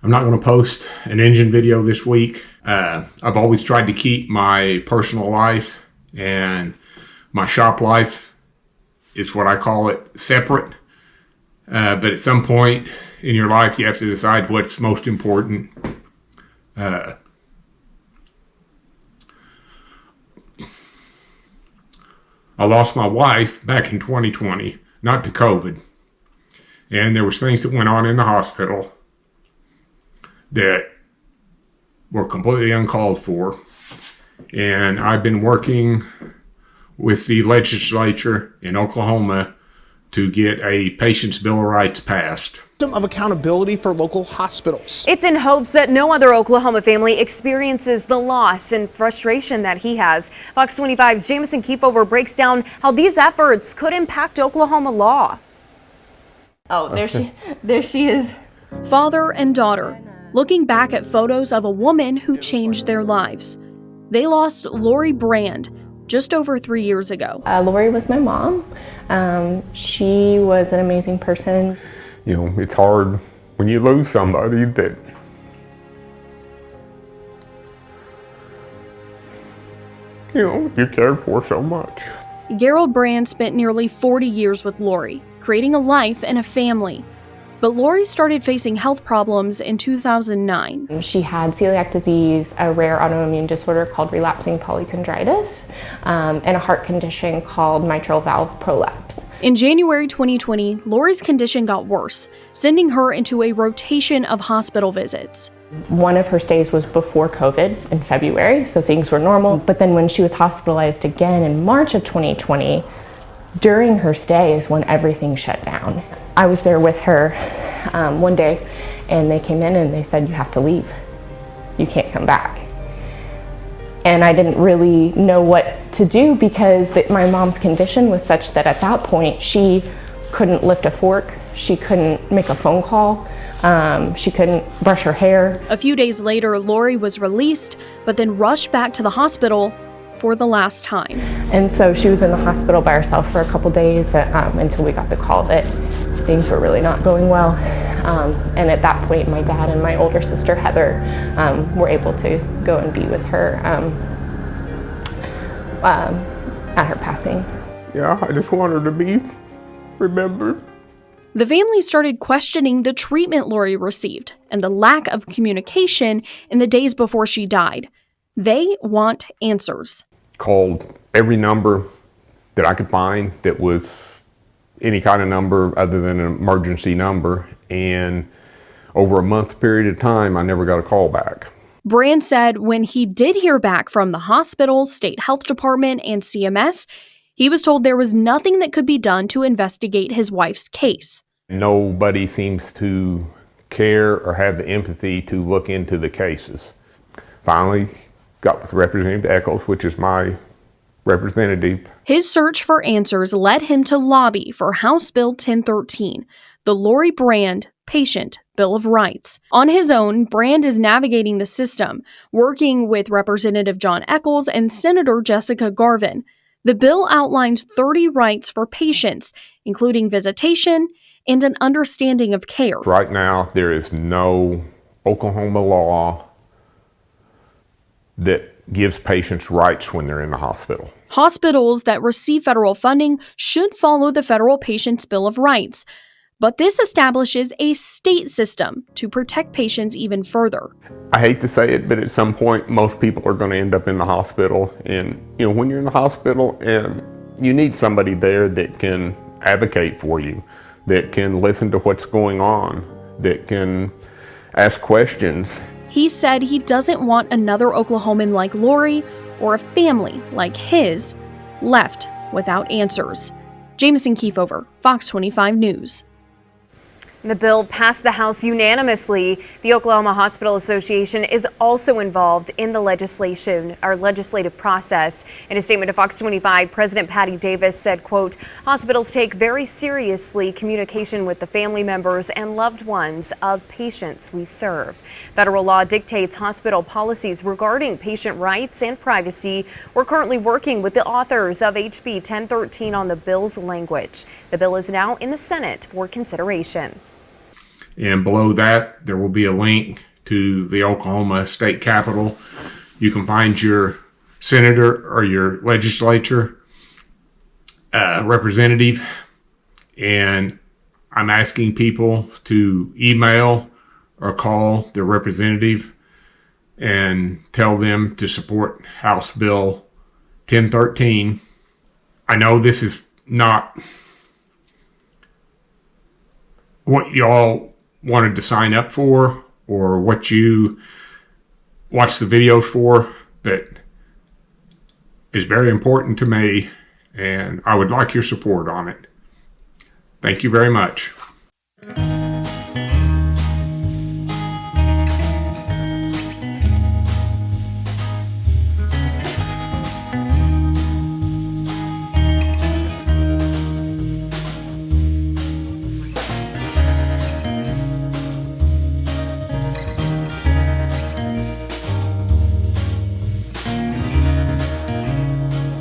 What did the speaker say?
I'm not going to post an engine video this week. I've always tried to keep my personal life and my shop life, is what I call it, separate. But at some point in your life, you have to decide what's most important. I lost my wife back in 2020, not to COVID. And there was things that went on in the hospital that were completely uncalled for. And I've been working with the legislature in Oklahoma to get a patient's Bill of Rights passed. Of accountability for local hospitals. It's in hopes that no other Oklahoma family experiences the loss and frustration that he has. Fox 25's Jamison Kiefover breaks down how these efforts could impact Oklahoma law. Oh, there she is. Father and daughter, looking back at photos of a woman who changed their lives. They lost Lori Brand just over 3 years ago. Lori was my mom. She was an amazing person. You know, it's hard when you lose somebody that you cared for so much. Gerald Brand spent nearly 40 years with Lori, creating a life and a family. But Lori started facing health problems in 2009. She had celiac disease, a rare autoimmune disorder called relapsing polychondritis, and a heart condition called mitral valve prolapse. In January 2020, Lori's condition got worse, sending her into a rotation of hospital visits. One of her stays was before COVID in February, so things were normal. But then when she was hospitalized again in March of 2020, during her stay is when everything shut down. I was there with her one day, and they came in and they said, "You have to leave. You can't come back." And I didn't really know what to do because my mom's condition was such that at that point she couldn't lift a fork, she couldn't make a phone call, she couldn't brush her hair. A few days later, Lori was released, but then rushed back to the hospital for the last time. And so she was in the hospital by herself for a couple days until we got the call that things were really not going well. And at that point, my dad and my older sister, Heather, were able to go and be with her at her passing. Yeah, I just want her to be remembered. The family started questioning the treatment Lori received and the lack of communication in the days before she died. They want answers. Called every number that I could find that was any kind of number other than an emergency number, and over a month period of time, I never got a call back. Brand said when he did hear back from the hospital, state health department, and CMS, he was told there was nothing that could be done to investigate his wife's case. Nobody seems to care or have the empathy to look into the cases. Finally, got with Representative Eccles, which is my representative. His search for answers led him to lobby for House Bill 1013, the Lori Brand Patient Bill of Rights. On his own, Brand is navigating the system, working with Representative John Eccles and Senator Jessica Garvin. The bill outlines 30 rights for patients, including visitation and an understanding of care. Right now, there is no Oklahoma law that gives patients rights when they're in the hospital. Hospitals that receive federal funding should follow the Federal Patients Bill of Rights, but this establishes a state system to protect patients even further. I hate to say it, but at some point, most people are going to end up in the hospital. And, when you're in the hospital, and you need somebody there that can advocate for you, that can listen to what's going on, that can ask questions. He said he doesn't want another Oklahoman like Lori or a family like his left without answers. Jamison Kiefover, Fox 25 News. The bill passed the House unanimously. The Oklahoma Hospital Association is also involved in the legislative process. In a statement to Fox 25, President Patty Davis said, quote, "Hospitals take very seriously communication with the family members and loved ones of patients we serve. Federal law dictates hospital policies regarding patient rights and privacy. We're currently working with the authors of HB 1013 on the bill's language. The bill is now in the Senate for consideration." And below that, there will be a link to the Oklahoma State Capitol. You can find your senator or your legislature representative. And I'm asking people to email or call their representative and tell them to support House Bill 1013. I know this is not what y'all wanted to sign up for or what you watch the videos for, but it's very important to me, and I would like your support on it. Thank you very much.